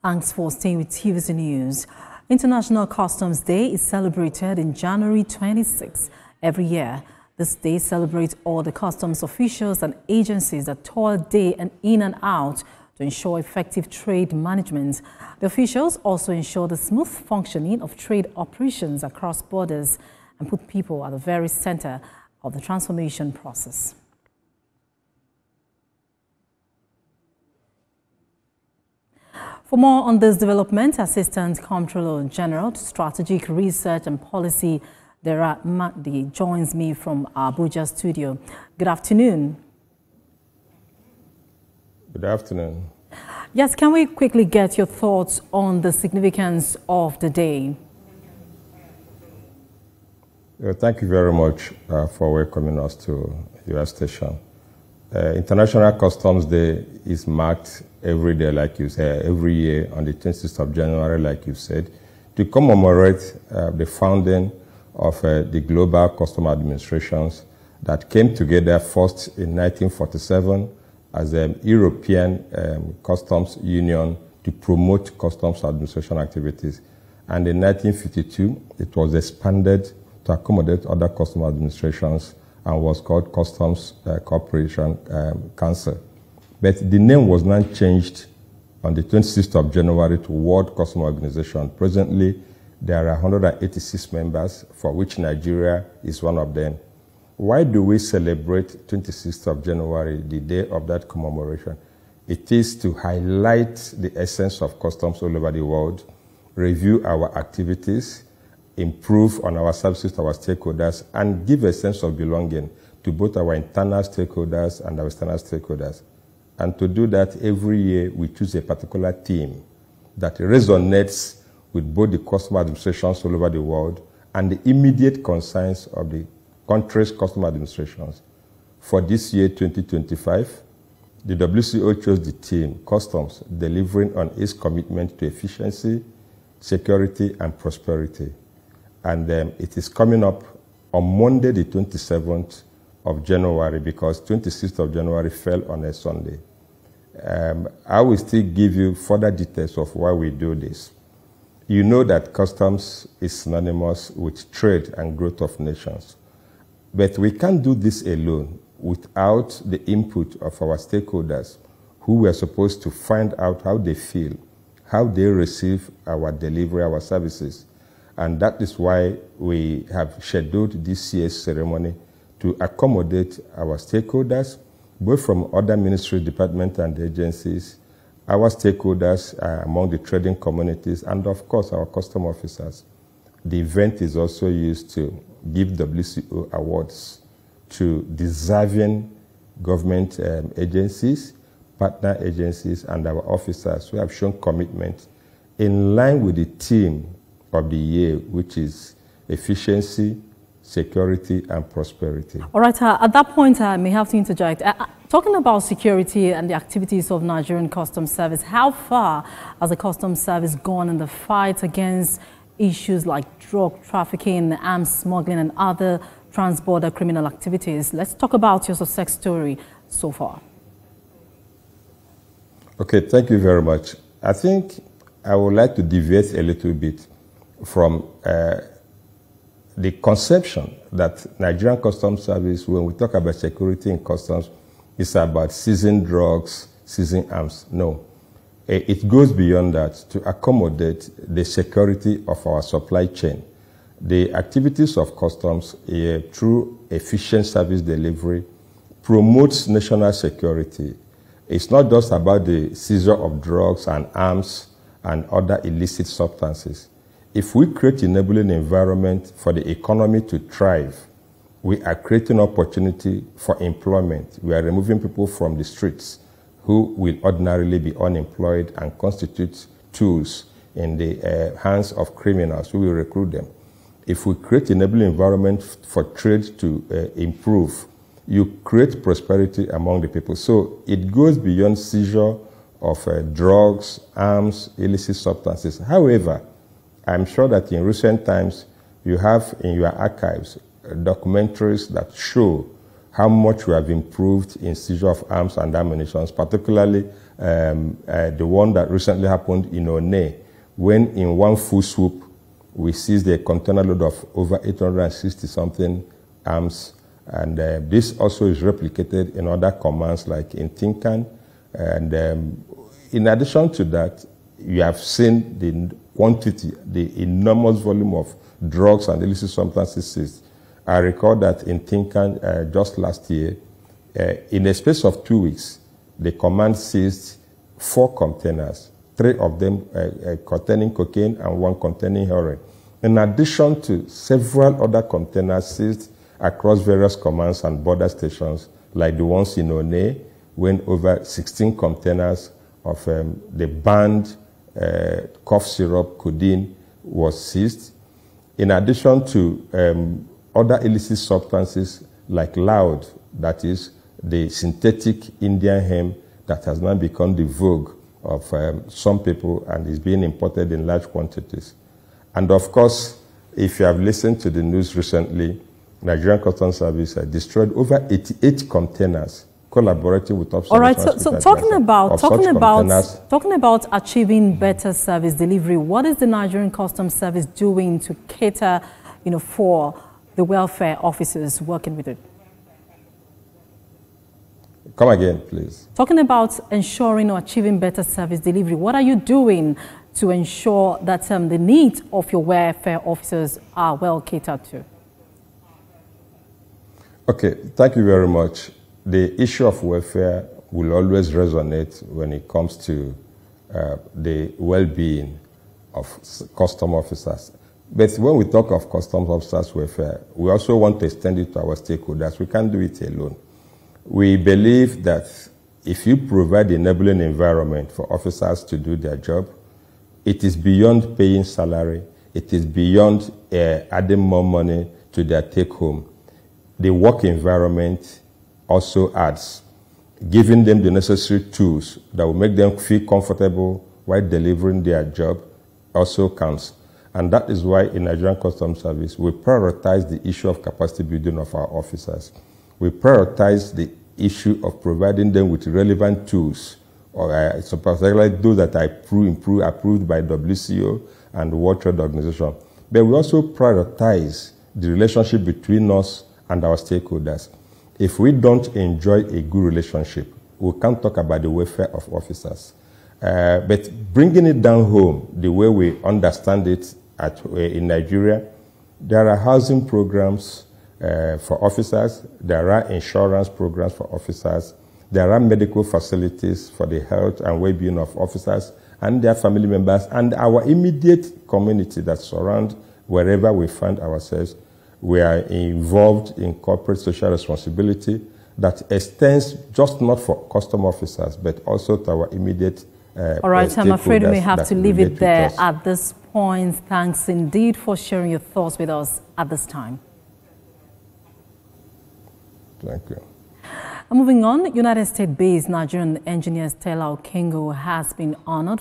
Thanks for staying with TVC News. International Customs Day is celebrated in January 26 every year. This day celebrates all the customs officials and agencies that toil day and in and out to ensure effective trade management. The officials also ensure the smooth functioning of trade operations across borders and put people at the very center of the transformation process. For more on this development, Assistant Comptroller General to Strategic Research and Policy, Dera Nnadi, joins me from our Abuja studio. Good afternoon. Good afternoon. Yes, can we quickly get your thoughts on the significance of the day? Thank you very much for welcoming us to your station. International Customs Day is marked every day, like you said, every year on the 26th of January, like you said, to commemorate the founding of the global custom administrations that came together first in 1947 as a European customs union to promote customs administration activities. And in 1952, it was expanded to accommodate other custom administrations and was called Customs Cooperation Council. But the name was not changed on the 26th of January to World Customs Organization. Presently, there are 186 members, for which Nigeria is one of them. Why do we celebrate 26th of January, the day of that commemoration? It is to highlight the essence of customs all over the world, review our activities, improve on our services to our stakeholders, and give a sense of belonging to both our internal stakeholders and our external stakeholders. And to do that, every year we choose a particular theme that resonates with both the customs administrations all over the world and the immediate concerns of the country's customs administrations. For this year, 2025, the WCO chose the theme, Customs, delivering on its commitment to efficiency, security, and prosperity. And it is coming up on Monday, the 27th of January, because 26th of January fell on a Sunday. I will still give you further details of why we do this. You know that customs is synonymous with trade and growth of nations. But we can't do this alone without the input of our stakeholders, who were supposed to find out how they feel, how they receive our delivery, our services. And that is why we have scheduled this year's ceremony to accommodate our stakeholders, both from other ministry departments and agencies, our stakeholders among the trading communities, and of course our custom officers. The event is also used to give WCO awards to deserving government agencies, partner agencies, and our officers who have shown commitment in line with the theme of the year, which is efficiency, security, and prosperity. All right, at that point, I may have to interject. Talking about security and the activities of Nigerian Customs Service, how far has the Customs Service gone in the fight against issues like drug trafficking, arms smuggling, and other trans-border criminal activities? Let's talk about your success story so far. Okay, thank you very much. I think I would like to deviate a little bit from the conception that Nigerian Customs Service, when we talk about security in customs, is about seizing drugs, seizing arms. No. It goes beyond that to accommodate the security of our supply chain. The activities of customs through efficient service delivery promotes national security. It's not just about the seizure of drugs and arms and other illicit substances. If we create an enabling environment for the economy to thrive, we are creating opportunity for employment. We are removing people from the streets who will ordinarily be unemployed and constitute tools in the hands of criminals who will recruit them. If we create an enabling environment for trade to improve, you create prosperity among the people. So it goes beyond seizure of drugs, arms, illicit substances. However, I'm sure that in recent times, you have in your archives documentaries that show how much we have improved in seizure of arms and ammunition, particularly The one that recently happened in One, when in one full swoop, we seized a container load of over 860-something arms. And this also is replicated in other commands like in Int'l. And in addition to that, you have seen the quantity, the enormous volume of drugs and illicit substances seized. I recall that in Int'l just last year, in a space of 2 weeks, the command seized 4 containers, 3 of them containing cocaine and 1 containing heroin. In addition to several other containers seized across various commands and border stations, like the ones in One, when over 16 containers of the banned cough syrup, codeine, was seized. In addition to other illicit substances like loud, that is the synthetic Indian hemp that has now become the vogue of some people and is being imported in large quantities. And of course, if you have listened to the news recently, Nigerian Customs Service destroyed over 88 containers, collaborating with officers. All right, so talking about achieving better service delivery, what is the Nigerian Customs Service doing to cater, for the welfare officers working with it? Come again, please. Talking about ensuring or achieving better service delivery, what are you doing to ensure that the needs of your welfare officers are well catered to? Okay, thank you very much. The issue of welfare will always resonate when it comes to the well-being of custom officers. But when we talk of customs officers' welfare, we also want to extend it to our stakeholders. We can't do it alone. We believe that if you provide the enabling environment for officers to do their job, it is beyond paying salary. It is beyond adding more money to their take-home. The work environment also adds, giving them the necessary tools that will make them feel comfortable while delivering their job also counts. And that is why in Nigerian Customs Service, we prioritize the issue of capacity building of our officers. We prioritize the issue of providing them with relevant tools, or so particularly those that are approved by WCO and the World Trade Organization. But we also prioritize the relationship between us and our stakeholders. If we don't enjoy a good relationship, we can't talk about the welfare of officers. But bringing it down home, the way we understand it in Nigeria, there are housing programs for officers, there are insurance programs for officers, there are medical facilities for the health and well-being of officers and their family members and our immediate community that surround wherever we find ourselves. We are involved in corporate social responsibility that extends just not for custom officers, but also to our immediate all right, I'm afraid we have to leave it there at this point. Thanks indeed for sharing your thoughts with us at this time. Thank you. Moving on, United States-based Nigerian engineer Stella Okengo has been honored